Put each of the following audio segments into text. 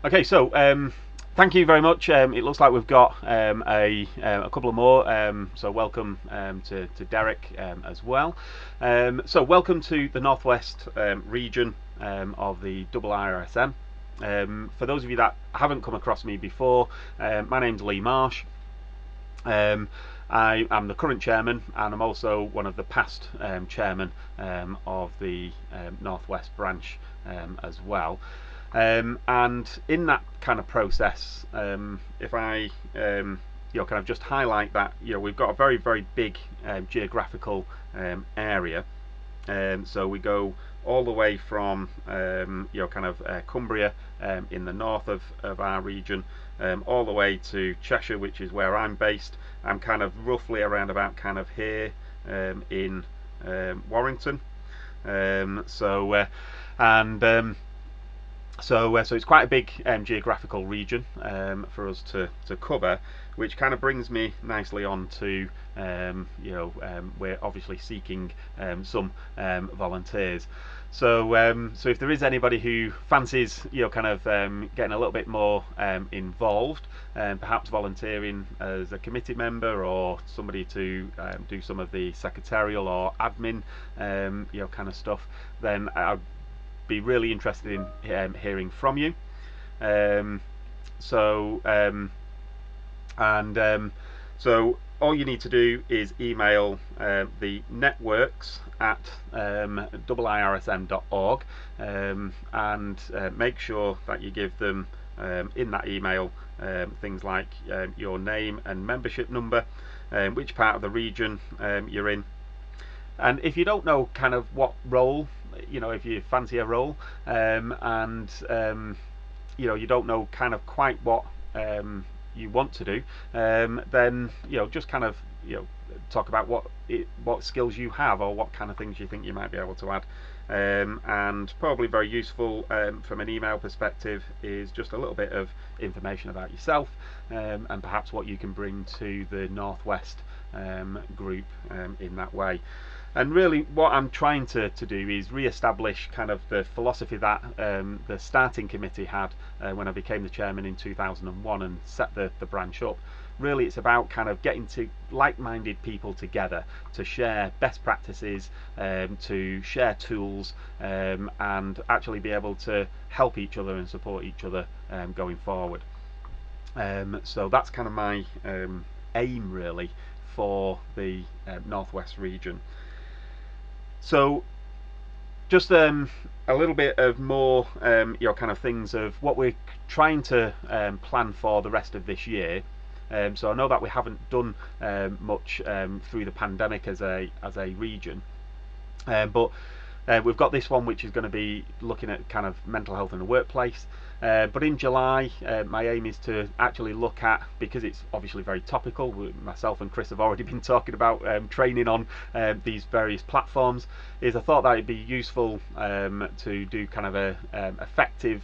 Okay, so thank you very much. It looks like we've got a couple of more. So welcome to Derek as well. So welcome to the Northwest region of the IIRSM. For those of you that haven't come across me before, my name's Lee Marsh. I am the current chairman, and I'm also one of the past chairmen of the Northwest branch as well. And in that kind of process, if I kind of just highlight that we've got a very, very big geographical area. So we go all the way from Cumbria in the north of our region, all the way to Cheshire, which is where I'm based. I'm kind of roughly around about kind of here in Warrington. So it's quite a big geographical region for us to cover, which kind of brings me nicely on to we're obviously seeking some volunteers. So if there is anybody who fancies getting a little bit more involved, perhaps volunteering as a committee member or somebody to do some of the secretarial or admin kind of stuff, then I'd be really interested in hearing from you. So all you need to do is email the networks at iirsm.org and make sure that you give them in that email things like your name and membership number, which part of the region you're in, and if you don't know kind of what role, if you fancy a role, and you don't know kind of quite what you want to do, then just kind of talk about what skills you have or what kind of things you think you might be able to add. And probably very useful from an email perspective is just a little bit of information about yourself, and perhaps what you can bring to the Northwest group in that way. And really what I'm trying to do is re-establish kind of the philosophy that the starting committee had when I became the chairman in 2001 and set the branch up. Really it's about kind of getting to like-minded people together to share best practices, to share tools, and actually be able to help each other and support each other going forward. So that's kind of my aim really for the Northwest region. So just a little bit of more kind of things of what we're trying to plan for the rest of this year. So I know that we haven't done much through the pandemic as a region, but we've got this one which is going to be looking at kind of mental health in the workplace. But in July, my aim is to actually look at, because it's obviously very topical, myself and Chris have already been talking about training on these various platforms, is I thought that it'd be useful to do kind of a effective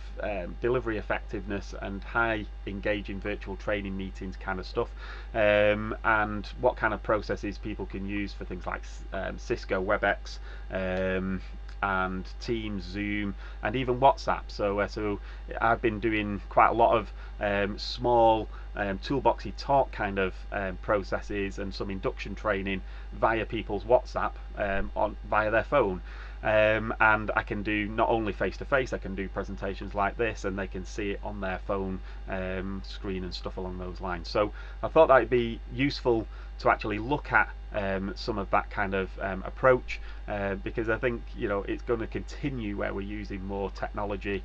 delivery effectiveness and high engaging virtual training meetings kind of stuff, and what kind of processes people can use for things like Cisco WebEx, and Teams, Zoom, and even WhatsApp. So I've been doing quite a lot of small toolboxy talk kind of processes and some induction training via people's WhatsApp via their phone. And I can do not only face-to-face, I can do presentations like this and they can see it on their phone screen and stuff along those lines. So I thought that would be useful to actually look at some of that kind of approach, because I think it's going to continue where we're using more technology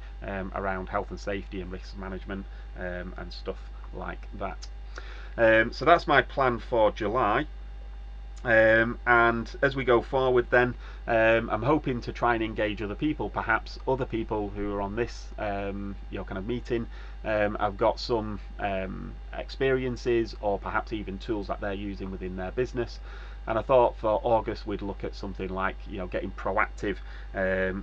around health and safety and risk management and stuff like that. So that's my plan for July. And as we go forward then, I'm hoping to try and engage other people, perhaps other people who are on this kind of meeting. I've got some experiences or perhaps even tools that they're using within their business, and I thought for August we'd look at something like getting proactive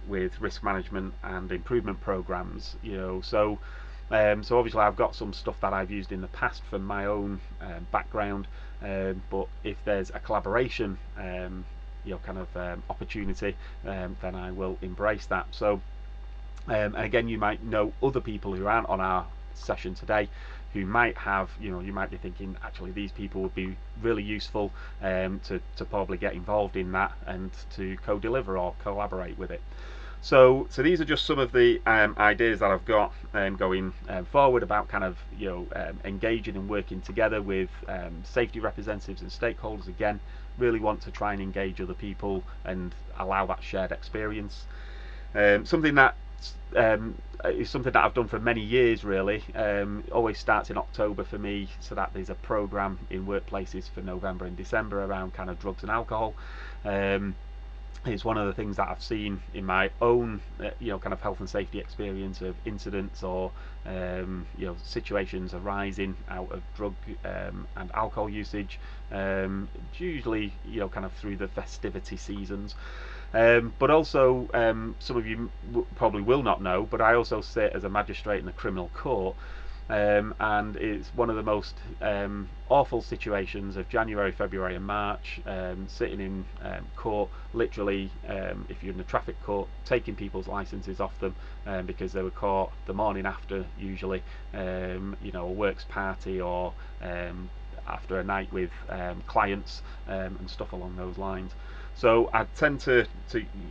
with risk management and improvement programs. So obviously I've got some stuff that I've used in the past from my own background, but if there's a collaboration kind of opportunity, then I will embrace that. So And again, you might know other people who aren't on our session today who might have, you might be thinking, actually these people would be really useful to probably get involved in that and to co-deliver or collaborate with it. So these are just some of the ideas that I've got going forward about kind of engaging and working together with safety representatives and stakeholders. Again, really want to try and engage other people and allow that shared experience. Something that is something that I've done for many years really. Always starts in October for me, so that there's a programme in workplaces for November and December around kind of drugs and alcohol. It's one of the things that I've seen in my own kind of health and safety experience of incidents or situations arising out of drug and alcohol usage, usually kind of through the festivity seasons. But also, some of you probably will not know, but I also sit as a magistrate in a criminal court, and it's one of the most awful situations of January, February and March, sitting in court, literally, if you're in a traffic court, taking people's licences off them because they were caught the morning after, usually, a works party or after a night with clients and stuff along those lines. So I tend to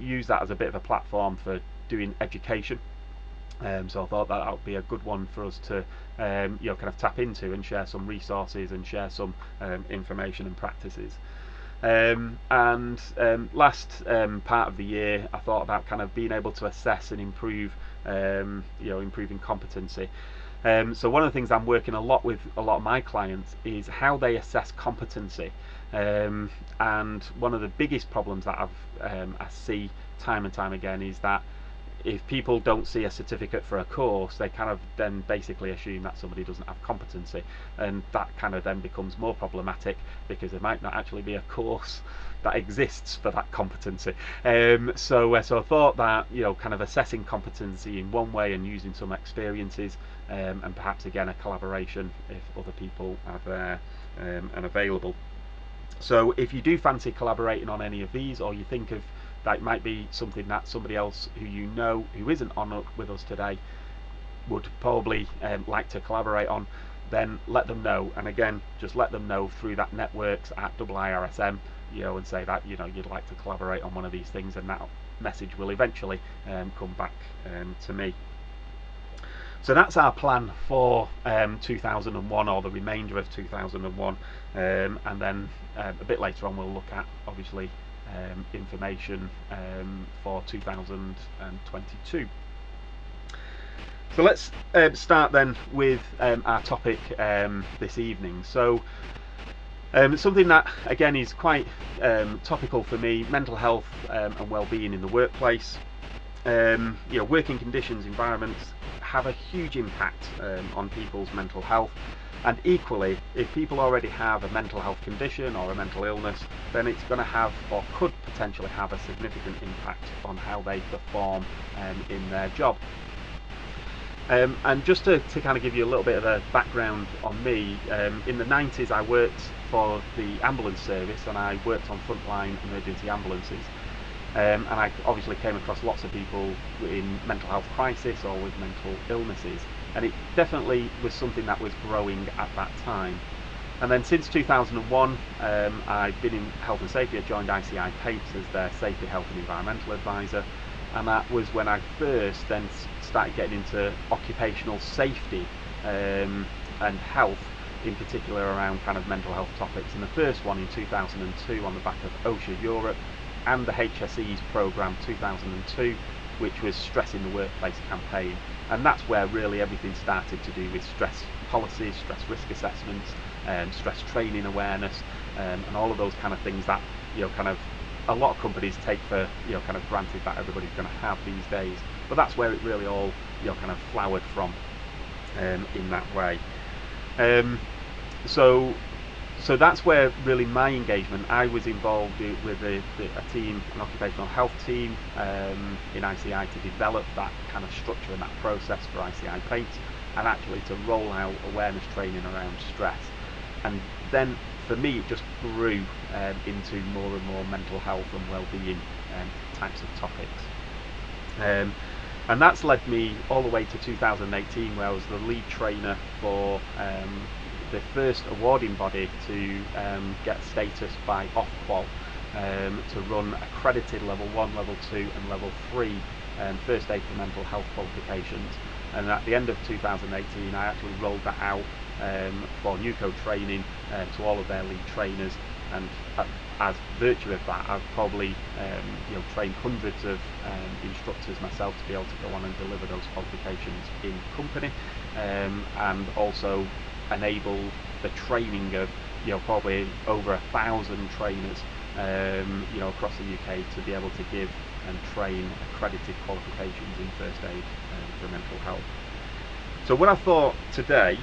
use that as a bit of a platform for doing education. So I thought that would be a good one for us to kind of tap into and share some resources and share some information and practices. And last part of the year, I thought about kind of being able to assess and improve, improving competency. So one of the things I'm working a lot with a lot of my clients is how they assess competency. And one of the biggest problems that I see time and time again is that if people don't see a certificate for a course, they kind of then basically assume that somebody doesn't have competency, and that kind of then becomes more problematic because there might not actually be a course that exists for that competency. So I thought that kind of assessing competency in one way and using some experiences, and perhaps again a collaboration if other people are there and available. So if you do fancy collaborating on any of these, or you think of that might be something that somebody else who you know who isn't on with us today would probably like to collaborate on, then let them know. And again, just let them know through that networks at IIRSM, and say that you'd like to collaborate on one of these things, and that message will eventually come back to me. So that's our plan for 2001, or the remainder of 2001, and then a bit later on we'll look at obviously information for 2022. So let's start then with our topic this evening. So something that again is quite topical for me: mental health and well-being in the workplace. Working conditions, environments have a huge impact on people's mental health. And equally, if people already have a mental health condition or a mental illness, then it's going to have, or could potentially have, a significant impact on how they perform in their job. And just to kind of give you a little bit of a background on me, in the 90s I worked for the ambulance service, and I worked on frontline emergency ambulances. And I obviously came across lots of people in mental health crisis or with mental illnesses, and it definitely was something that was growing at that time. And then since 2001, I've been in health and safety. I joined ICI Paints as their safety, health and environmental advisor, and that was when I first then started getting into occupational safety and health, in particular around kind of mental health topics. And the first one in 2002 on the back of OSHA Europe and the HSE's programme 2002, which was Stress in the Workplace campaign. And that's where really everything started to do with stress policies, stress risk assessments, stress training awareness, and all of those kind of things that kind of a lot of companies take for kind of granted that everybody's going to have these days. But that's where it really all kind of flowered from in that way. So that's where really my engagement. I was involved with a team, an occupational health team in ICI, to develop that kind of structure and that process for ICI Paints, and actually to roll out awareness training around stress. And then for me it just grew into more and more mental health and well-being types of topics. And that's led me all the way to 2018, where I was the lead trainer for the first awarding body to get status by Ofqual to run accredited level 1, level 2 and level 3 first aid for mental health qualifications. And at the end of 2018 I actually rolled that out for NUCO training to all of their lead trainers, and as virtue of that I've probably trained hundreds of instructors myself to be able to go on and deliver those qualifications in company, and also enable the training of probably over 1,000 trainers across the UK to be able to give and train accredited qualifications in first aid for mental health. So what I thought today,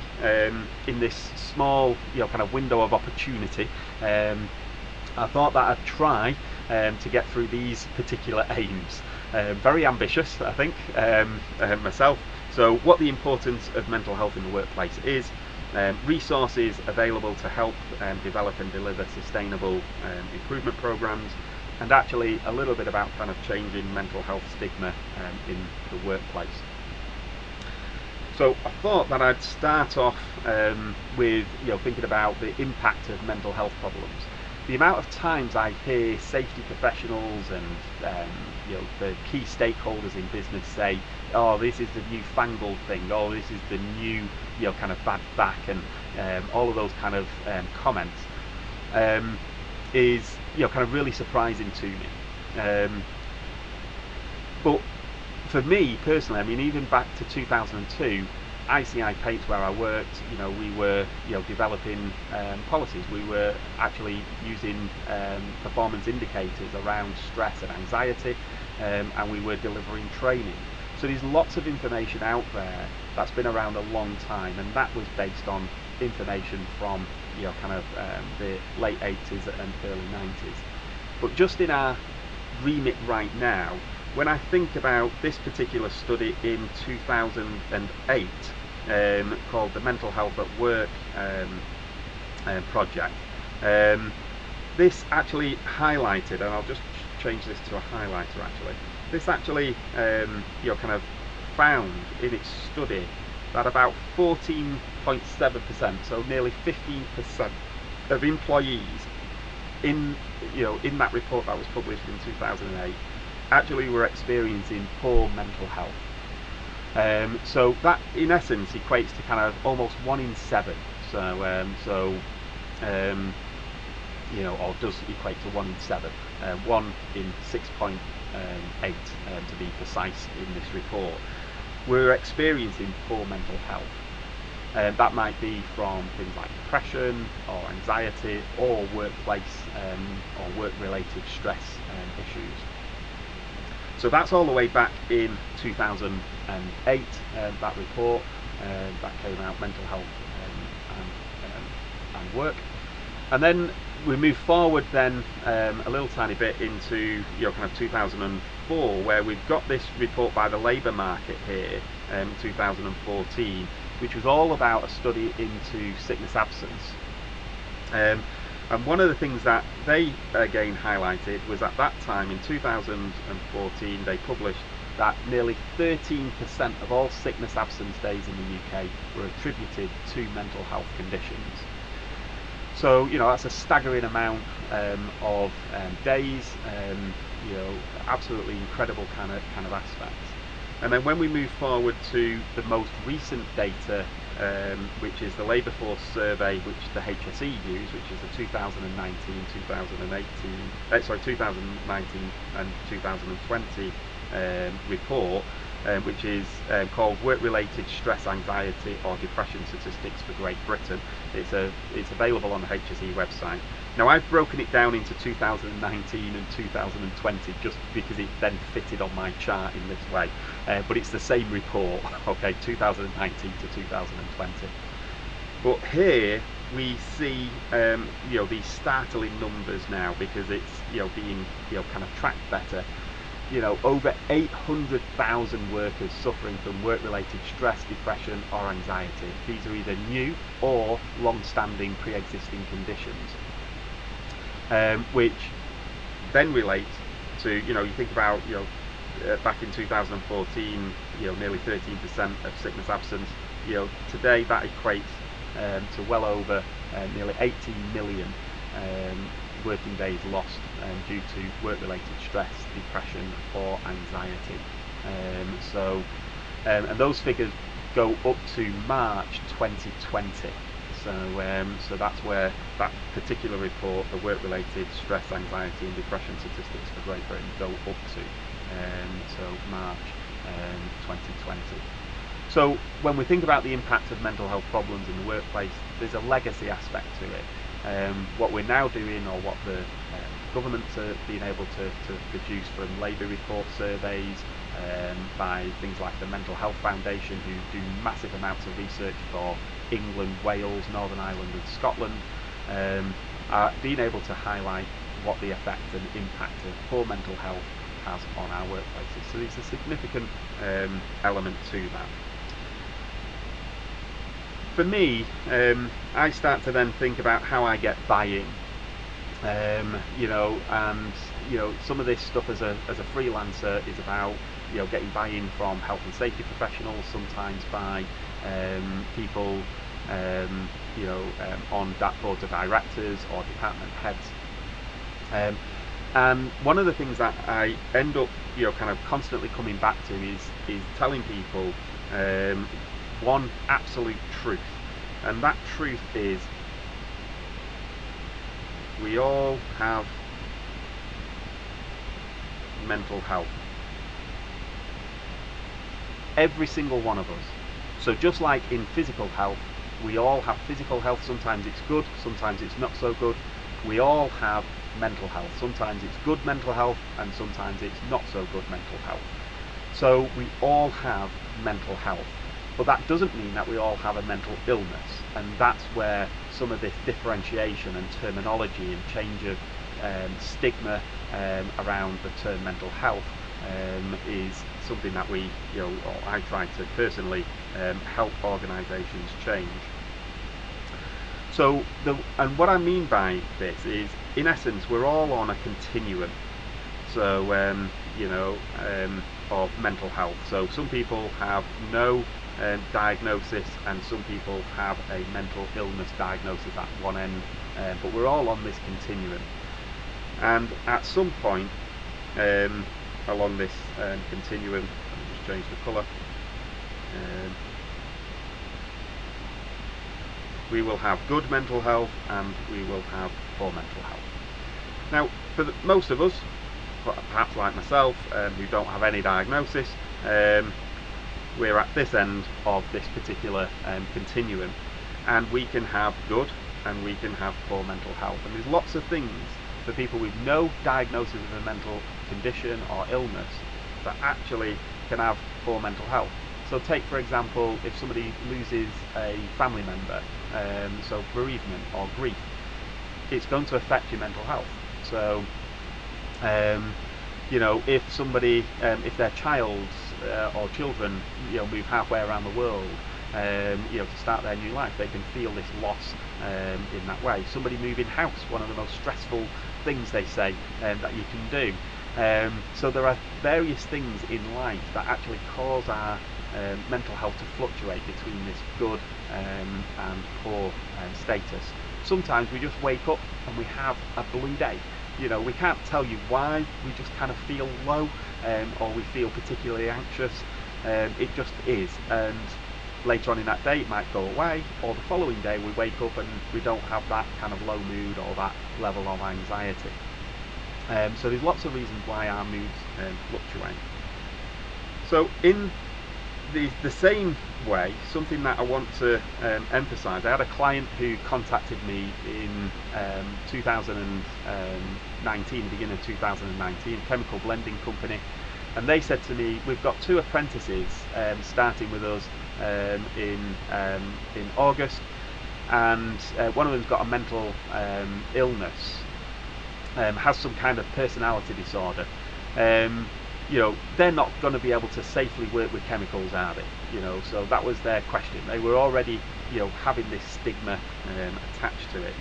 in this small kind of window of opportunity, I thought that I'd try to get through these particular aims. Very ambitious, I think, myself. So what the importance of mental health in the workplace is, resources available to help develop and deliver sustainable improvement programs, and actually a little bit about kind of changing mental health stigma in the workplace. So I thought that I'd start off with thinking about the impact of mental health problems. The amount of times I hear safety professionals and the key stakeholders in business say, "Oh, this is the newfangled thing," "Oh, this is the new kind of bad back," and all of those kind of comments is kind of really surprising to me. But for me personally, I mean, even back to 2002, ICI Paints, where I worked, we were developing policies. We were actually using performance indicators around stress and anxiety, and we were delivering training. So there's lots of information out there that's been around a long time, and that was based on information from kind of the late 80s and early 90s. But just in our remit right now, when I think about this particular study in 2008 called the Mental Health at Work project, this actually highlighted, and I'll just change this to a highlighter actually, this actually kind of found in its study that about 14.7%, so nearly 15% of employees in that report that was published in 2008 actually were experiencing poor mental health. So that in essence equates to kind of almost 1 in 7. Or does equate to 1 in 7. 1 in 6.8 to be precise in this report. We're experiencing poor mental health. That might be from things like depression or anxiety or workplace or work-related stress issues. So that's all the way back in 2008, that report that came out, Mental Health and Work. And then we move forward then a little tiny bit into kind of 2004, where we've got this report by the labour market here in 2014, which was all about a study into sickness absence. And one of the things that they again highlighted was at that time in 2014 they published that nearly 13% of all sickness absence days in the UK were attributed to mental health conditions. So that's a staggering amount of days, absolutely incredible kind of aspects. And then when we move forward to the most recent data, which is the labour force survey which the HSE use, which is the 2019 and 2020 report, which is called Work-Related Stress, Anxiety or Depression Statistics for Great Britain. It's available on the HSE website. Now I've broken it down into 2019 and 2020 just because it then fitted on my chart in this way, but it's the same report, okay, 2019 to 2020. But here we see these startling numbers now, because it's being kind of tracked better. Over 800,000 workers suffering from work-related stress, depression or anxiety. These are either new or long-standing pre-existing conditions, which then relates to, you think about back in 2014, nearly 13% of sickness absence. Today that equates to well over nearly 18 million working days lost due to work-related stress, depression or anxiety. And those figures go up to March 2020. So that's where that particular report, the work-related stress, anxiety and depression statistics for Great Britain, go up to. So March 2020. So when we think about the impact of mental health problems in the workplace, there's a legacy aspect to it. What we're now doing, or what the governments are being able to produce from labour report surveys, by things like the Mental Health Foundation, who do massive amounts of research for England, Wales, Northern Ireland and Scotland, are being able to highlight what the effect and impact of poor mental health has on our workplaces. So there's a significant element to that. For me, I start to then think about how I get buy-in, and some of this stuff as a freelancer is about getting buy-in from health and safety professionals, sometimes by people on boards of directors or department heads. And one of the things that I end up kind of constantly coming back to is telling people one absolute truth, and that truth is we all have mental health. Every single one of us. So just like in physical health, we all have physical health. Sometimes it's good, sometimes it's not so good. We all have mental health. Sometimes it's good mental health and sometimes it's not so good mental health. So we all have mental health. But that doesn't mean that we all have a mental illness, and that's where some of this differentiation and terminology and change of stigma around the term mental health is something that we, or I try to personally help organisations change. So, and what I mean by this is, in essence, we're all on a continuum. So, of mental health. So some people have no diagnosis, and some people have a mental illness diagnosis at one end, but we're all on this continuum. And at some point along this continuum, let me just change the colour, we will have good mental health and we will have poor mental health. Now, for most of us, perhaps like myself, who don't have any diagnosis, we're at this end of this particular continuum, and we can have good and we can have poor mental health. And there's lots of things for people with no diagnosis of a mental condition or illness that actually can have poor mental health. So take, for example, if somebody loses a family member, so bereavement or grief, it's going to affect your mental health. So if somebody, if their child or children, move halfway around the world, to start their new life, they can feel this loss in that way. Somebody moving house, one of the most stressful things they say that you can do. So there are various things in life that actually cause our mental health to fluctuate between this good and poor status. Sometimes we just wake up and we have a blue day. We can't tell you why, we just kind of feel low, or we feel particularly anxious. It just is, and later on in that day it might go away, or the following day we wake up and we don't have that kind of low mood or that level of anxiety. So there's lots of reasons why our moods fluctuate. So in the same way, something that I want to emphasise, I had a client who contacted me in 2019, beginning of 2019, a chemical blending company, and they said to me, we've got 2 apprentices starting with us in August, and one of them's got a mental illness, has some kind of personality disorder. They're not going to be able to safely work with chemicals, are they? So that was their question. They were already, having this stigma attached to it.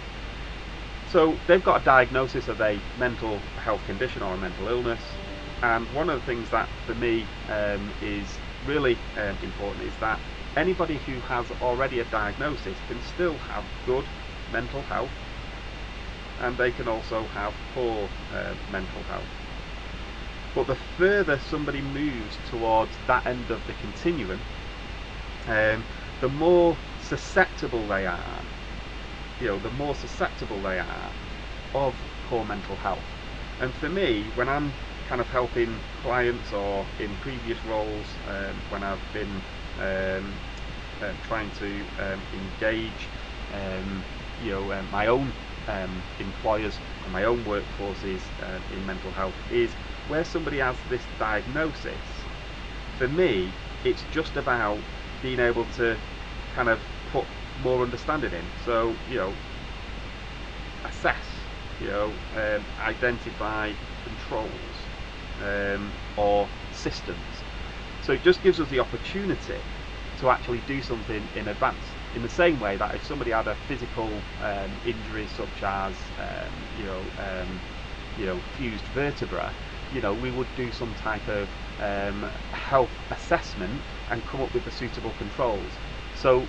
So they've got a diagnosis of a mental health condition or a mental illness. And one of the things that for me is really important is that anybody who has already a diagnosis can still have good mental health, and they can also have poor mental health. But the further somebody moves towards that end of the continuum, the more susceptible they are, the more susceptible they are of poor mental health. And for me, when I'm kind of helping clients, or in previous roles when I've been trying to engage my own employers and my own workforces in mental health, is where somebody has this diagnosis. For me, it's just about being able to kind of put more understanding in. So, assess, identify controls or systems. So it just gives us the opportunity to actually do something in advance. In the same way that if somebody had a physical injury such as fused vertebra, we would do some type of health assessment and come up with the suitable controls. So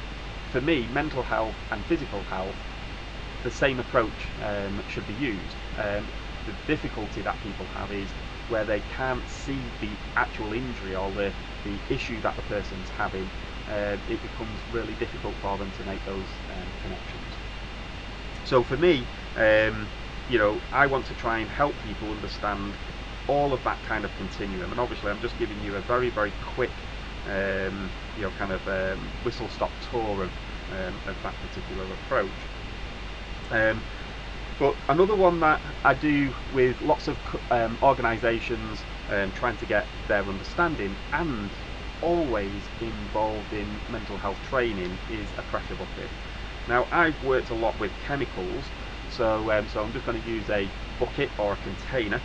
for me, mental health and physical health, the same approach should be used. The difficulty that people have is where they can't see the actual injury or the issue that the person's having. It becomes really difficult for them to make those connections. So for me, I want to try and help people understand all of that kind of continuum, and obviously I'm just giving you a very, very quick whistle-stop tour of that particular approach. But another one that I do with lots of organisations trying to get their understanding, and always involved in mental health training, is a pressure bucket. Now, I've worked a lot with chemicals, so I'm just going to use a bucket or a container,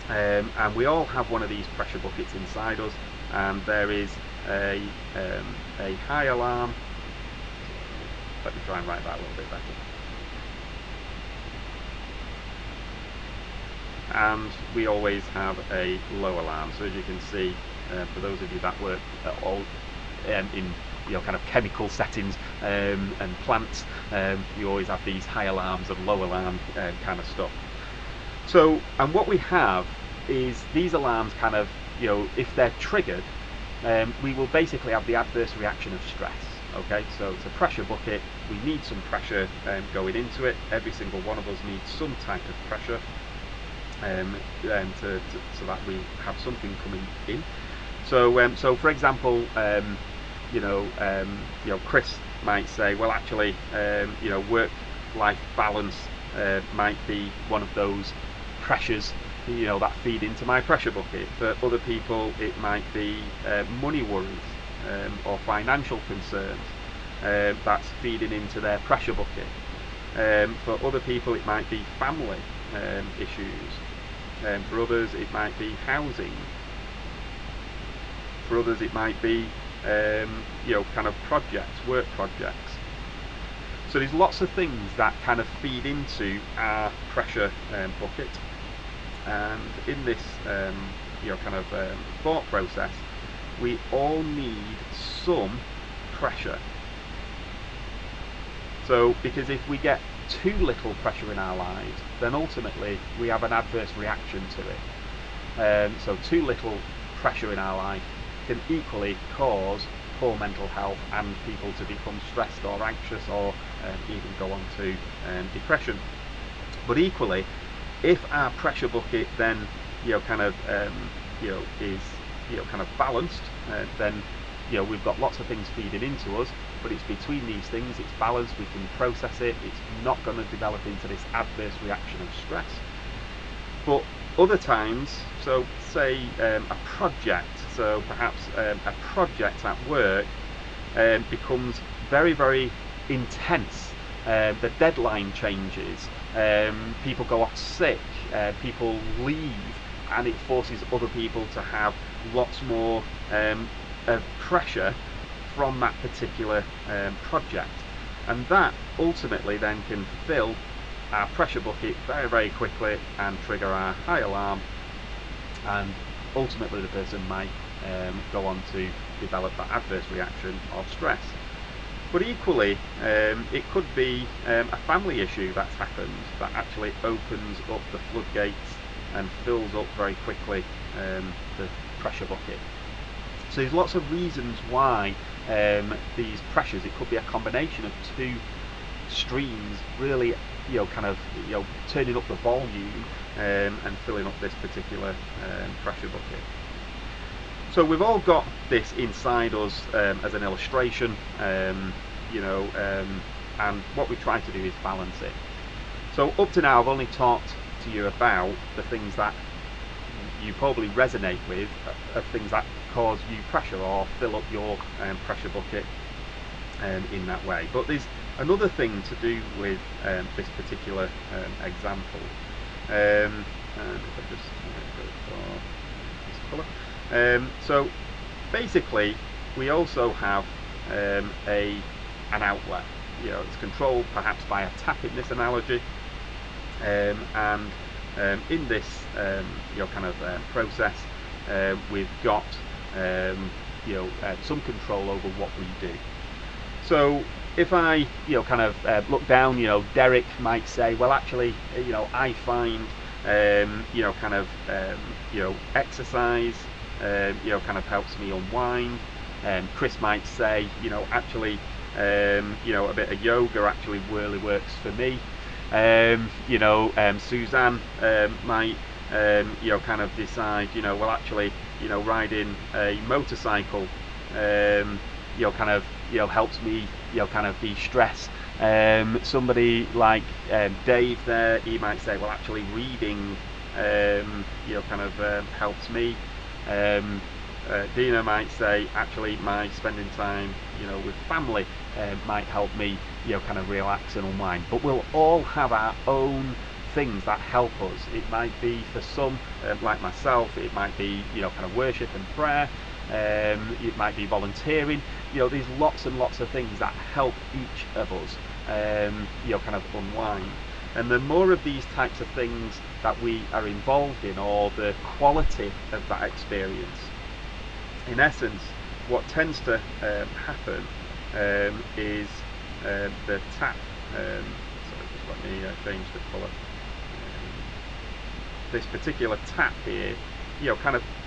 and we all have one of these pressure buckets inside us, and there is a high alarm. Let me try and write that a little bit better. And we always have a low alarm. So as you can see, for those of you that work at all in kind of chemical settings and plants, you always have these high alarms and low alarm kind of stuff. So, and what we have is these alarms kind of, if they're triggered, we will basically have the adverse reaction of stress. Okay, so it's a pressure bucket. We need some pressure going into it. Every single one of us needs some type of pressure so that we have something coming in. So for example, Chris might say, well, actually, work-life balance might be one of those pressures, that feed into my pressure bucket. For other people, it might be money worries or financial concerns that's feeding into their pressure bucket. For other people, it might be family issues. For others, it might be housing. For others, it might be kind of projects, work projects. So there's lots of things that kind of feed into our pressure bucket, and in this thought process, we all need some pressure. So because if we get too little pressure in our lives, then ultimately we have an adverse reaction to it. So too little pressure in our life can equally cause poor mental health and people to become stressed or anxious, or even go on to depression. But equally, if our pressure bucket then is kind of balanced, then we've got lots of things feeding into us, but it's between these things, it's balanced, we can process it, it's not going to develop into this adverse reaction of stress. But other times, so say a project, so perhaps a project at work becomes very, very intense. The deadline changes, people go off sick, people leave, and it forces other people to have lots more of pressure from that particular project, and that ultimately then can fill our pressure bucket very, very quickly and trigger our high alarm, and ultimately the person might go on to develop that adverse reaction of stress. But equally, it could be a family issue that's happened that actually opens up the floodgates and fills up very quickly the pressure bucket. So there's lots of reasons why these pressures, it could be a combination of two streams really turning up the volume and filling up this particular pressure bucket. So we've all got this inside us as an illustration, and what we try to do is balance it. So up to now I've only talked to you about the things that you probably resonate with, of things that cause you pressure or fill up your pressure bucket in that way. But there's another thing to do with this particular example. And if I just go for this colour. So basically we also have an outlet. It's controlled perhaps by a tap in this analogy, and in this process we've got some control over what we do. So if I look down, Derek might say, well actually I find exercise helps me unwind. Chris might say actually a bit of yoga actually really works for me. Suzanne might decide well actually riding a motorcycle helps me de-stress. Somebody like Dave there, he might say well actually reading helps me. Dina might say actually my spending time with family might help me relax and unwind. But we'll all have our own things that help us. It might be for some like myself, it might be worship and prayer, it might be volunteering. There's lots and lots of things that help each of us unwind. And the more of these types of things that we are involved in, or the quality of that experience, in essence what tends to happen is the tap, sorry, just let me change the colour. This particular tap here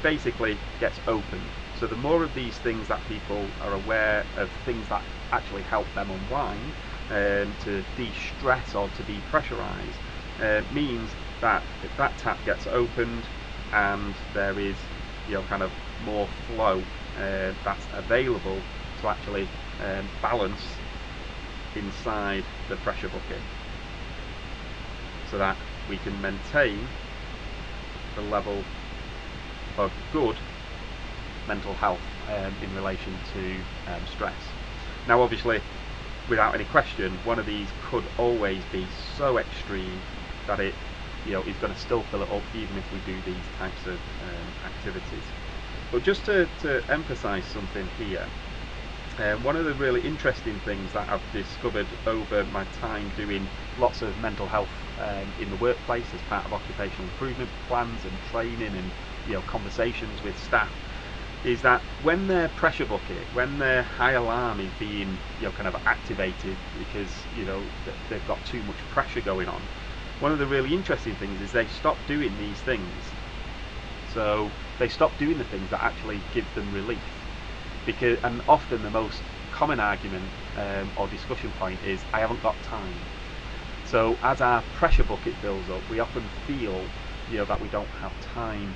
basically gets opened. So the more of these things that people are aware of, things that actually help them unwind, to de-stress or to depressurize, means that if that tap gets opened and there is more flow that's available to actually balance inside the pressure bucket, so that we can maintain the level of good mental health in relation to stress. Now obviously, without any question, one of these could always be so extreme that it is going to still fill it up even if we do these types of activities. But just to emphasize something here, one of the really interesting things that I've discovered over my time doing lots of mental health in the workplace as part of occupational improvement plans and training and conversations with staff, is that when their pressure bucket, when their high alarm is being activated because they've got too much pressure going on, one of the really interesting things is they stop doing these things. So they stop doing the things that actually give them relief. And often the most common argument or discussion point is, I haven't got time. So as our pressure bucket builds up, we often feel that we don't have time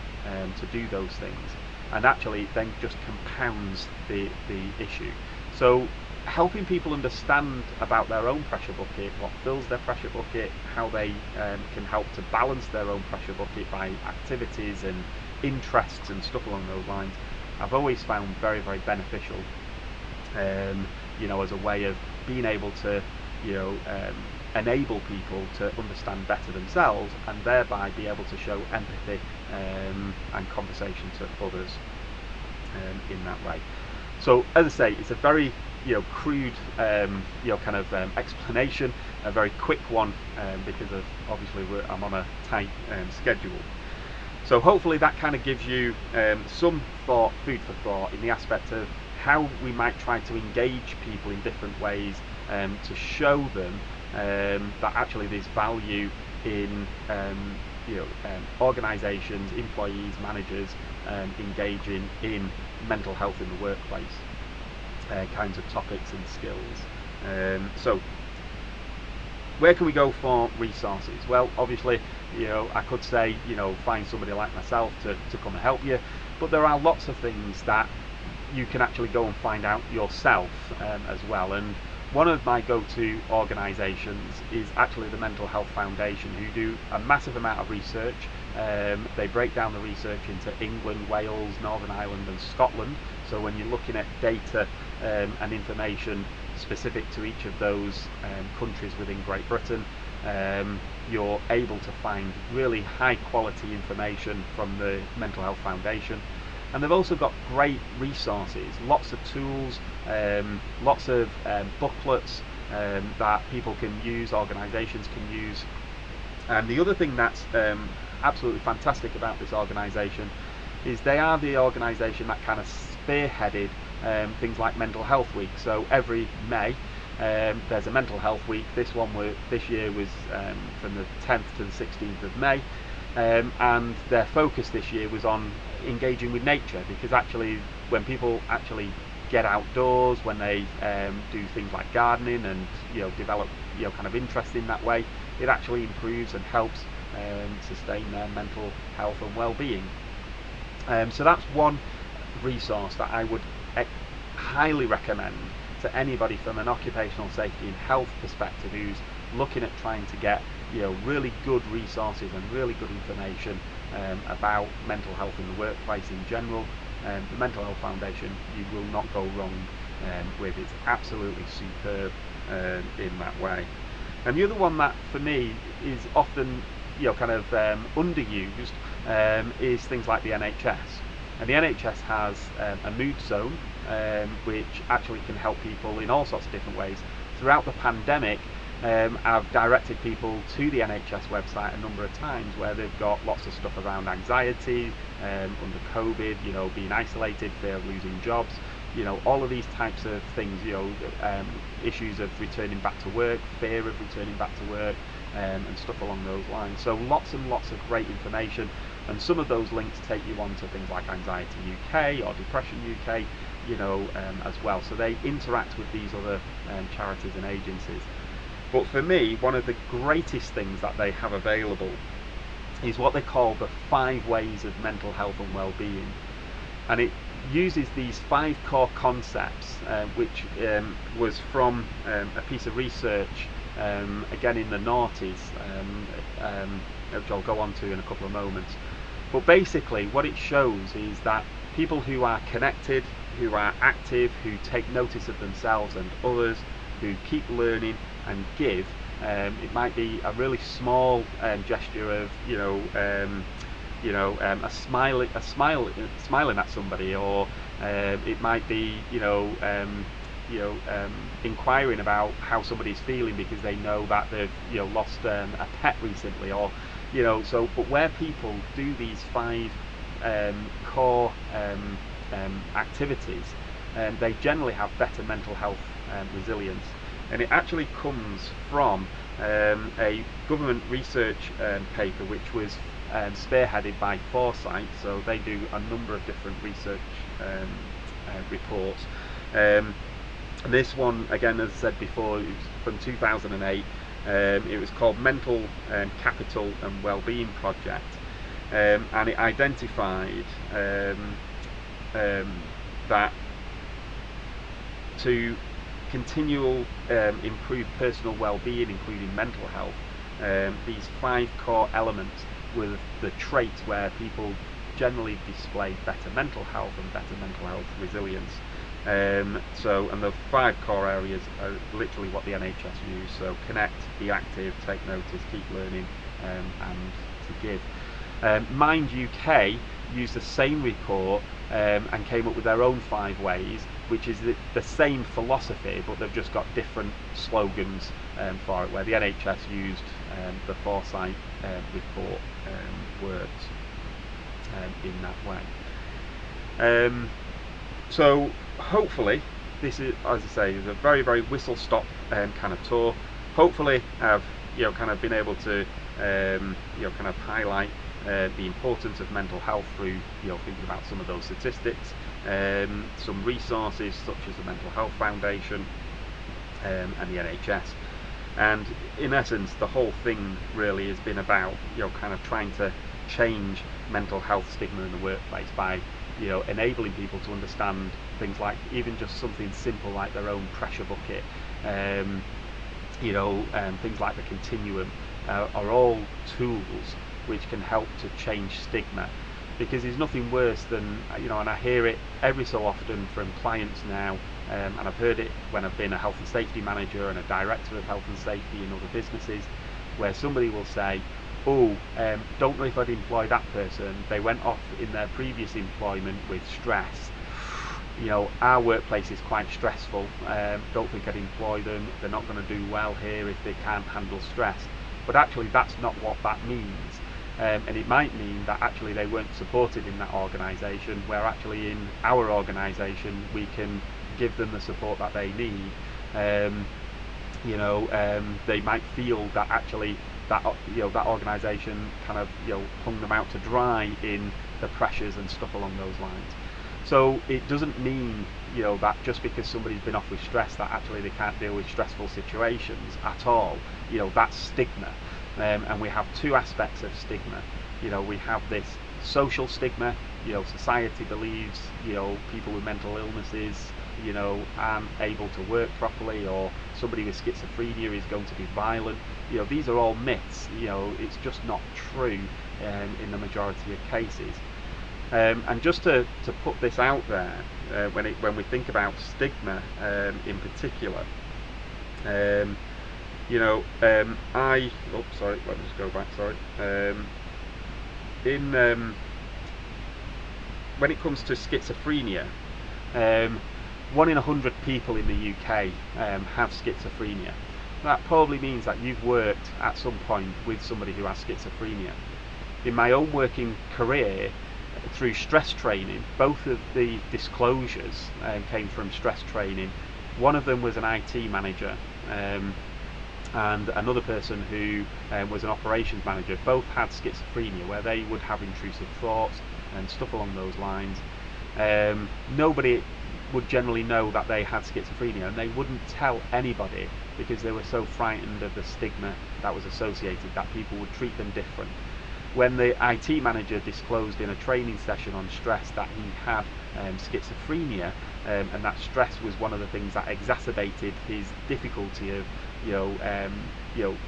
to do those things, and actually it then just compounds the issue. So helping people understand about their own pressure bucket, what fills their pressure bucket, how they can help to balance their own pressure bucket by activities and interests and stuff along those lines, I've always found very, very beneficial, as a way of being able to enable people to understand better themselves, and thereby be able to show empathy and conversation to others in that way. So as I say, it's a very crude explanation, a very quick one, because of obviously I'm on a tight schedule. So hopefully that kind of gives you some food for thought in the aspect of how we might try to engage people in different ways to show them that actually there's value in organisations, employees, managers engaging in mental health in the workplace kinds of topics and skills. So where can we go for resources? Well, obviously, I could say, find somebody like myself to come and help you, but there are lots of things that you can actually go and find out yourself as well. And one of my go-to organisations is actually the Mental Health Foundation, who do a massive amount of research. They break down the research into England, Wales, Northern Ireland and Scotland. So when you're looking at data and information specific to each of those countries within Great Britain, you're able to find really high quality information from the Mental Health Foundation. And they've also got great resources, lots of tools, lots of booklets that people can use, organisations can use. And the other thing that's absolutely fantastic about this organisation is they are the organisation that kind of spearheaded things like Mental Health Week. So every May there's a Mental Health Week. This year was from the 10th to the 16th of May. And their focus this year was on engaging with nature, because actually when people actually get outdoors, when they do things like gardening and develop kind of interest in that way, it actually improves and helps sustain their mental health and well-being. So that's one resource that I would highly recommend to anybody from an occupational safety and health perspective who's looking at trying to get really good resources and really good information about mental health in the workplace in general. The Mental Health Foundation you will not go wrong with. It's absolutely superb in that way. And the other one that for me is often kind of underused is things like the NHS. And the NHS has a mood zone which actually can help people in all sorts of different ways. Throughout the pandemic, I've directed people to the NHS website a number of times, where they've got lots of stuff around anxiety under COVID, being isolated, fear of losing jobs, all of these types of things, issues of returning back to work, fear of returning back to work, and stuff along those lines. So lots and lots of great information, and some of those links take you on to things like Anxiety UK or Depression UK, as well. So they interact with these other charities and agencies. But for me, one of the greatest things that they have available is what they call the 5 ways of mental health and well-being. And it uses these 5 core concepts, which was from a piece of research, again in the noughties, which I'll go on to in a couple of moments. But basically what it shows is that people who are connected, who are active, who take notice of themselves and others, who keep learning and give, it might be a really small gesture of smiling at somebody, or it might be inquiring about how somebody's feeling because they know that they've lost a pet recently, or but where people do these 5 core activities, they generally have better mental health resilience. And it actually comes from a government research paper which was spearheaded by Foresight. So they do a number of different research reports. This one, again, as I said before, it was from 2008. It was called Mental Capital and Wellbeing Project, and it identified that to improve personal well-being, including mental health, these 5 core elements were the traits where people generally display better mental health and better mental health resilience. And the 5 core areas are literally what the NHS use. So connect, be active, take notice, keep learning, and to give. Mind UK used the same report and came up with their own 5 ways, which is the same philosophy, but they've just got different slogans for it, where the NHS used the Foresight report words. in that way. So hopefully this is, as I say, is a very, very whistle-stop kind of tour. Hopefully I've kind of been able to kind of highlight the importance of mental health through thinking about some of those statistics, some resources such as the Mental Health Foundation and the NHS. And in essence, the whole thing really has been about kind of trying to change mental health stigma in the workplace by enabling people to understand things like even just something simple like their own pressure bucket, things like the Continuum are all tools which can help to change stigma. Because there's nothing worse than, and I hear it every so often from clients now, and I've heard it when I've been a health and safety manager and a director of health and safety in other businesses, where somebody will say, don't know if I'd employ that person, they went off in their previous employment with stress, our workplace is quite stressful, don't think I'd employ them, they're not going to do well here if they can't handle stress. But actually that's not what that means. And it might mean that actually they weren't supported in that organisation, where actually in our organisation we can give them the support that they need. They might feel that actually that that organisation kind of hung them out to dry in the pressures and stuff along those lines. So it doesn't mean that just because somebody's been off with stress that actually they can't deal with stressful situations at all. That's stigma. And we have two aspects of stigma. We have this social stigma. Society believes people with mental illnesses aren't able to work properly, or somebody with schizophrenia is going to be violent. These are all myths. It's just not true in the majority of cases. And just to put this out there, when we think about stigma in particular, sorry, let me just go back, sorry. When it comes to schizophrenia, 1 in 100 people in the UK have schizophrenia. That probably means that you've worked at some point with somebody who has schizophrenia. In my own working career, through stress training, both of the disclosures came from stress training. One of them was an IT manager, and another person who was an operations manager. Both had schizophrenia, where they would have intrusive thoughts and stuff along those lines. Nobody would generally know that they had schizophrenia, and they wouldn't tell anybody because they were so frightened of the stigma that was associated, that people would treat them different. When the IT manager disclosed in a training session on stress that he had schizophrenia, and that stress was one of the things that exacerbated his difficulty of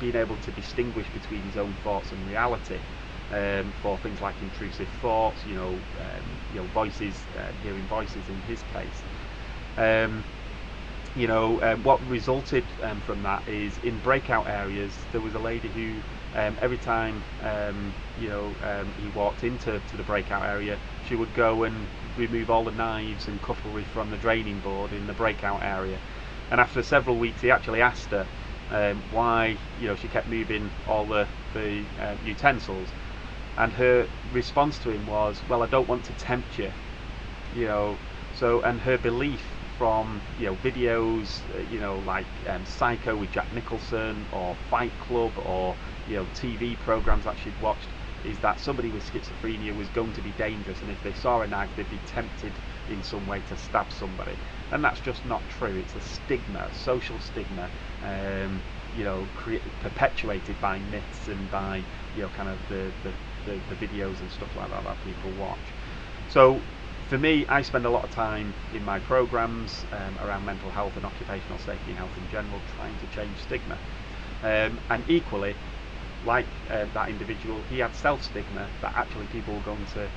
being able to distinguish between his own thoughts and reality, for things like intrusive thoughts, voices, hearing voices in his case. What resulted from that is, in breakout areas, there was a lady who every time he walked into the breakout area, she would go and remove all the knives and cutlery from the draining board in the breakout area. And after several weeks, he actually asked her why she kept moving all the utensils, and her response to him was, "Well, I don't want to tempt you." So, and her belief from videos like Psycho with Jack Nicholson, or Fight Club, or TV programs that she'd watched, is that somebody with schizophrenia was going to be dangerous, and if they saw a knife they'd be tempted in some way to stab somebody. And that's just not true. It's a stigma, a social stigma, perpetuated by myths and by kind of the videos and stuff like that that people watch. So for me, I spend a lot of time in my programs around mental health and occupational safety and health in general, trying to change stigma. And equally, like that individual, he had self-stigma, that actually people were going to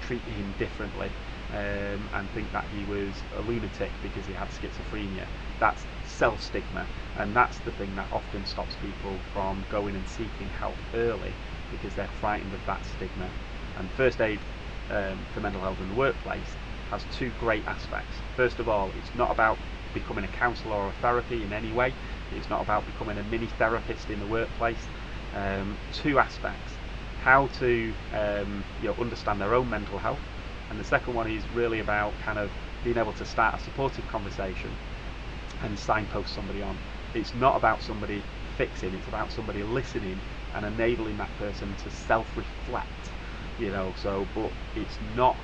treat him differently and think that he was a lunatic because he had schizophrenia. That's self-stigma, and that's the thing that often stops people from going and seeking help early, because they're frightened of that stigma. And first aid for mental health in the workplace has two great aspects. First of all, it's not about becoming a counsellor or a therapy in any way. It's not about becoming a mini therapist in the workplace. Two aspects: how to understand their own mental health, and the second one is really about kind of being able to start a supportive conversation and signpost somebody on. It's not about somebody fixing, it's about somebody listening and enabling that person to self-reflect, but it's not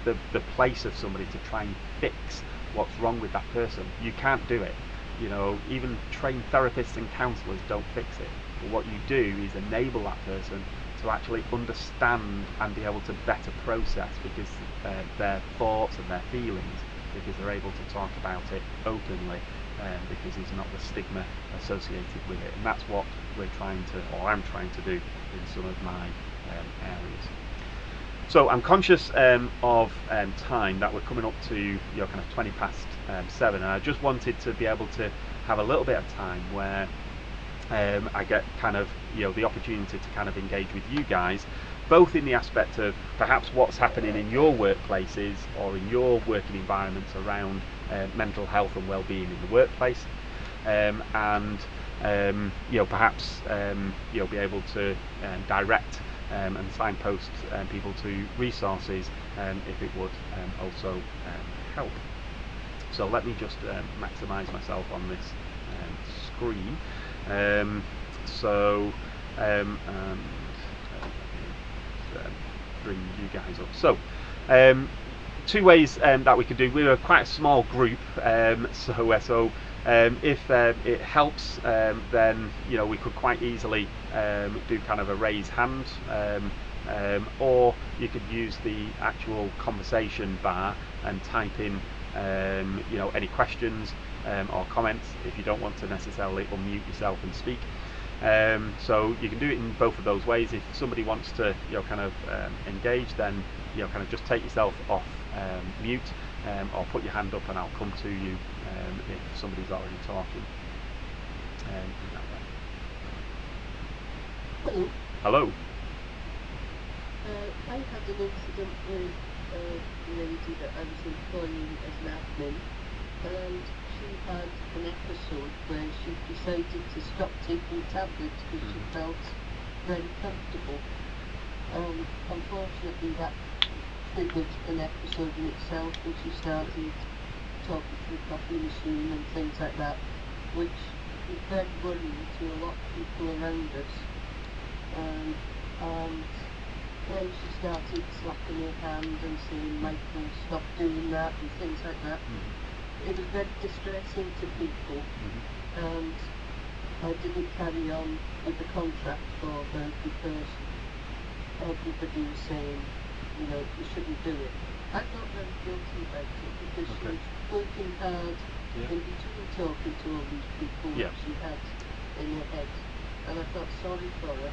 the place of somebody to try and fix what's wrong with that person. You can't do it. Even trained therapists and counsellors don't fix it. But what you do is enable that person to actually understand and be able to better process because their thoughts and their feelings, because they're able to talk about it openly, because there's not the stigma associated with it. And that's what I'm trying to do in some of my areas. So I'm conscious of time, that we're coming up to kind of 20 past 7, and I just wanted to be able to have a little bit of time where I get kind of the opportunity to kind of engage with you guys, both in the aspect of perhaps what's happening in your workplaces or in your working environments around mental health and well-being in the workplace, and perhaps be able to direct and signpost people to resources if it would also help. So let me just maximise myself on this screen. Bring you guys up. So two ways that we could do. We're quite a small group, so if it helps, then we could quite easily do kind of a raise hand, or you could use the actual conversation bar and type in any questions or comments if you don't want to necessarily unmute yourself and speak. So you can do it in both of those ways. If somebody wants to kind of engage, then kind of just take yourself off mute, or put your hand up and I'll come to you if somebody's already talking in that way. Hello. Hello. I had an incident with a lady that I was employing as an admin, and she had an episode where she decided to stop taking tablets because she felt very comfortable. Unfortunately, that triggered an episode in itself, and she started talking to the coffee machine and things like that, which was very worrying to a lot of people around us. And then she started slapping her hand and saying, "Michael, stop doing that," and things like that. It was very distressing to people, and I didn't carry on with the contract for her because everybody was saying, you shouldn't do it. I felt very guilty about it because she was working hard in between talking to all these people that she had in her head, and I felt sorry for her.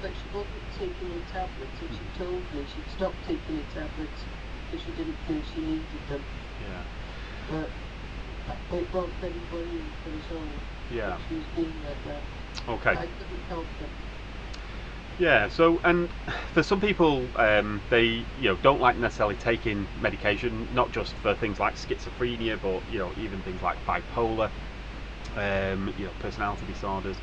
But she wasn't taking her tablets, and she told me she'd stopped taking her tablets because she didn't feel she needed them. But it was very worrying for us all that she was being like that. Okay. I couldn't help it. Yeah, so, and for some people, they don't like necessarily taking medication, not just for things like schizophrenia, but even things like bipolar, personality disorders,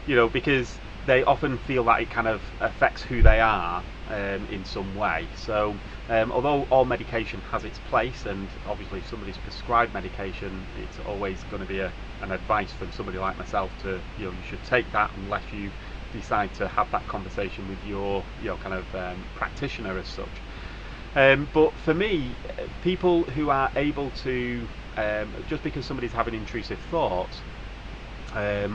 because they often feel that it kind of affects who they are in some way. So although all medication has its place, and obviously if somebody's prescribed medication, it's always going to be an advice from somebody like myself to you should take that unless you decide to have that conversation with your kind of practitioner as such. But for me, people who are able to just because somebody's having intrusive thoughts,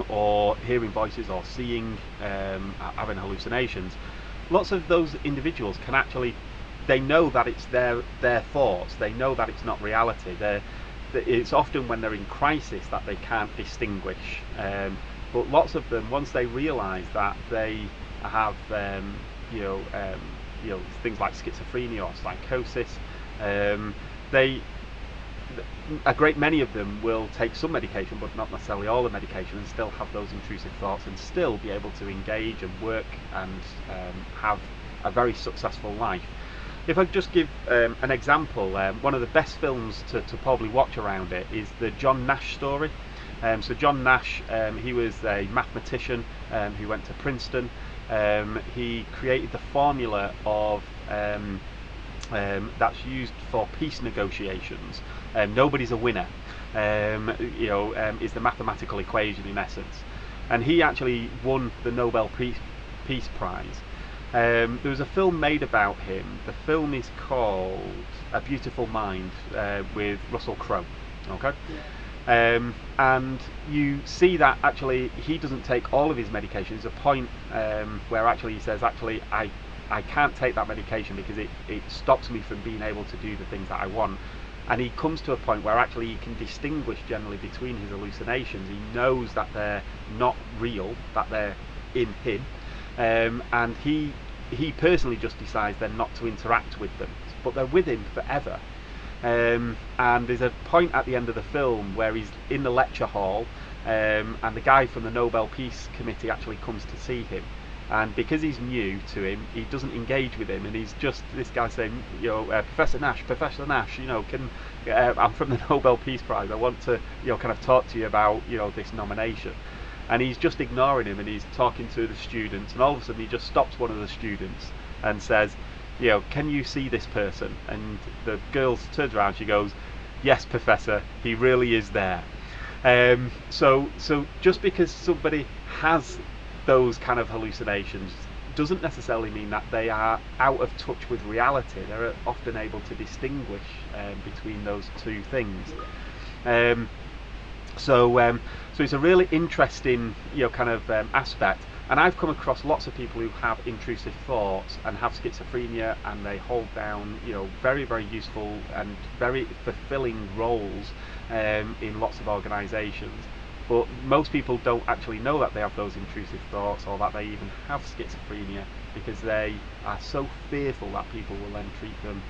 or hearing voices, or seeing, having hallucinations, lots of those individuals can actually, they know that it's their thoughts, they know that it's not reality. It's often when they're in crisis that they can't distinguish, but lots of them, once they realise that they have things like schizophrenia or psychosis, a great many of them will take some medication, but not necessarily all the medication, and still have those intrusive thoughts and still be able to engage and work and have a very successful life. If I just give an example, one of the best films to probably watch around it is the John Nash story. So John Nash, he was a mathematician who went to Princeton. he created the formula of that's used for peace negotiations. Nobody's a winner, is the mathematical equation in essence. And he actually won the Nobel Peace Prize. There was a film made about him. The film is called A Beautiful Mind, with Russell Crowe. Okay. And you see that actually he doesn't take all of his medication. There's a point where actually he says, actually, I can't take that medication because it stops me from being able to do the things that I want. And he comes to a point where actually he can distinguish generally between his hallucinations. He knows that they're not real, that they're in him, and he personally just decides then not to interact with them, but they're with him forever. And there's a point at the end of the film where he's in the lecture hall, and the guy from the Nobel Peace Committee actually comes to see him. And because he's new to him, he doesn't engage with him, and he's just this guy saying, Professor Nash, I'm from the Nobel Peace Prize. I want to, kind of talk to you about, this nomination. And he's just ignoring him, and he's talking to the students, and all of a sudden he just stops one of the students and says, can you see this person? And the girl turns around, she goes, yes, Professor, he really is there. So just because somebody has those kind of hallucinations doesn't necessarily mean that they are out of touch with reality. They're often able to distinguish between those two things. So it's a really interesting aspect. And I've come across lots of people who have intrusive thoughts and have schizophrenia, and they hold down very, very useful and very fulfilling roles in lots of organisations. But most people don't actually know that they have those intrusive thoughts, or that they even have schizophrenia, because they are so fearful that people will then treat them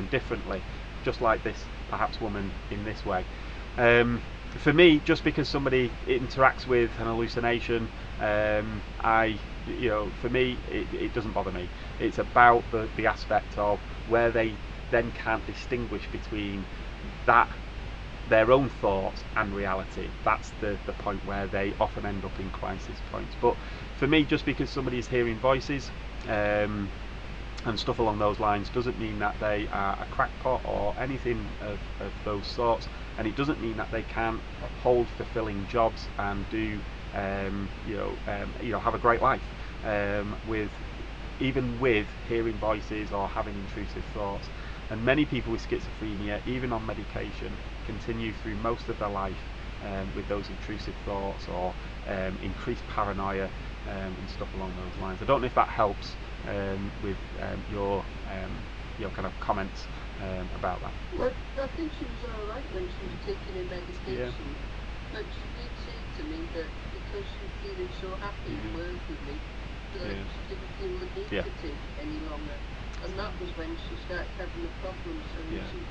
differently, just like this perhaps woman in this way. For me, just because somebody interacts with an hallucination, for me it doesn't bother me. It's about the aspect of where they then can't distinguish between that, their own thoughts, and reality. That's the point where they often end up in crisis points. But for me, just because somebody is hearing voices and stuff along those lines doesn't mean that they are a crackpot or anything of those sorts, and it doesn't mean that they can't hold fulfilling jobs and do have a great life even with hearing voices or having intrusive thoughts. And many people with schizophrenia, even on medication, continue through most of their life with those intrusive thoughts or increased paranoia and stuff along those lines. I don't know if that helps with your kind of comments about that. Well, I think she was alright when she was taking her medication, but she did say to me that because she was feeling so happy to work with me, that she didn't feel the need to take it any longer. And that was when she started having the problems, and she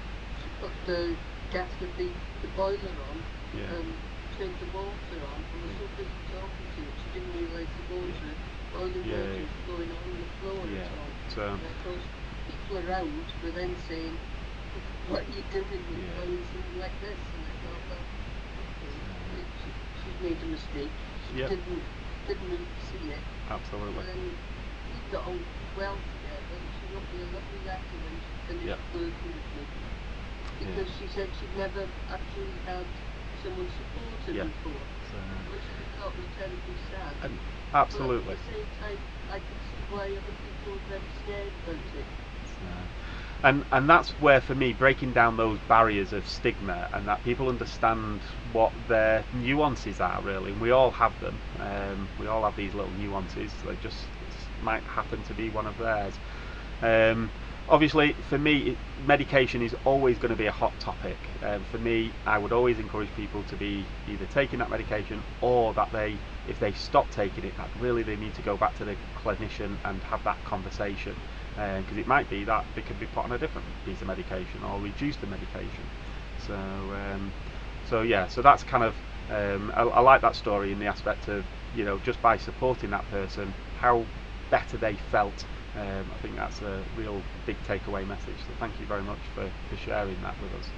put the gas of the boiler on and turned the water on, and was so busy talking to it, she didn't realise the water, boiling water was going on the floor at all. And of course, people around were then saying, what are you doing with boiling something like this? And I thought, well, she's made a mistake. She didn't really see it. Absolutely. And then we got on well together, and she wrote me a lovely letter when she finished working with me, because she said she'd never actually had someone support her before, which I thought was terribly sad. Absolutely. But at the same time, I could see why other people were very scared about it. And that's where, for me, breaking down those barriers of stigma, and that people understand what their nuances are, really. And we all have them. We all have these little nuances. They just might happen to be one of theirs. Obviously, for me, medication is always going to be a hot topic. For me, I would always encourage people to be either taking that medication, or that if they stop taking it, that really they need to go back to the clinician and have that conversation. Because it might be that they could be put on a different piece of medication or reduce the medication. So that's kind of I like that story in the aspect of just by supporting that person, how better they felt. I think that's a real big takeaway message. So thank you very much for sharing that with us.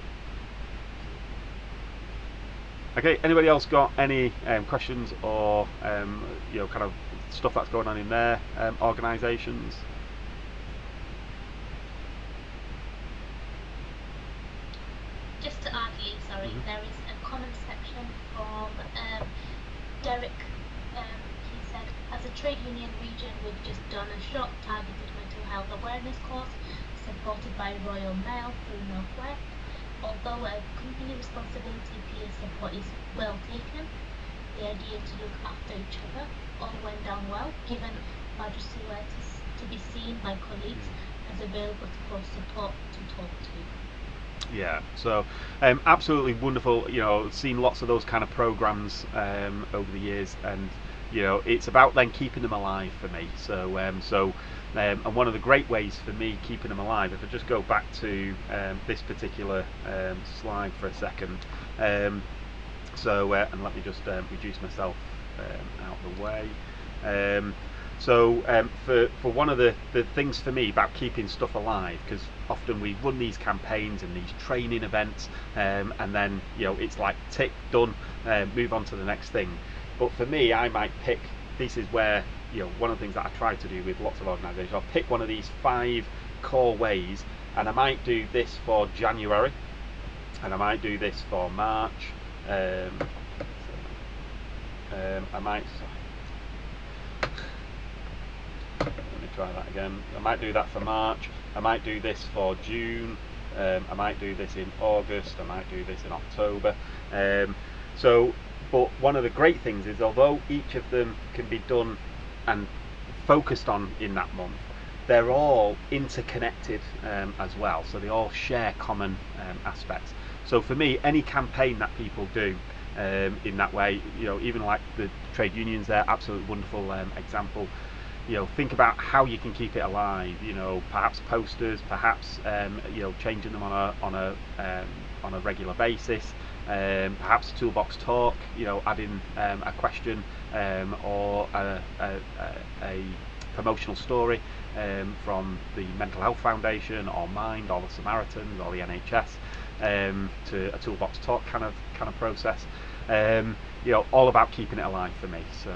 Okay, anybody else got any questions or kind of stuff that's going on in their organisations? Just to add, Lee, sorry, there is a comment section from Derek. He said, as a trade union region, we've just done a short targeted mental health awareness course supported by Royal Mail through Northwest. Although a company responsibility peer support is well taken, the idea to look after each other all went down well, given Majesty were to be seen by colleagues as available for support to talk to. Yeah, so absolutely wonderful. Seen lots of those kind of programs over the years, and it's about then keeping them alive for me. And one of the great ways for me keeping them alive, if I just go back to this particular slide for a second, and let me just reduce myself out of the way. For one of the things for me about keeping stuff alive, because often we run these campaigns and these training events, and then it's like tick, done, move on to the next thing. But for me, I might pick, this is where one of the things that I try to do with lots of organisations, I'll pick one of these 5 core ways, and I might do this for January, and I might do this for March, I might, let me try that again. I might do that for March, I might do this for June, I might do this in August, I might do this in October. But one of the great things is, although each of them can be done and focused on in that month, they're all interconnected as well, so they all share common aspects. So for me, any campaign that people do in that way, even like the trade unions, they're absolutely wonderful example. Think about how you can keep it alive. Perhaps posters, perhaps changing them on a regular basis. Perhaps a toolbox talk. Adding a question or a promotional story from the Mental Health Foundation or Mind or the Samaritans or the NHS to a toolbox talk kind of process. All about keeping it alive for me. So.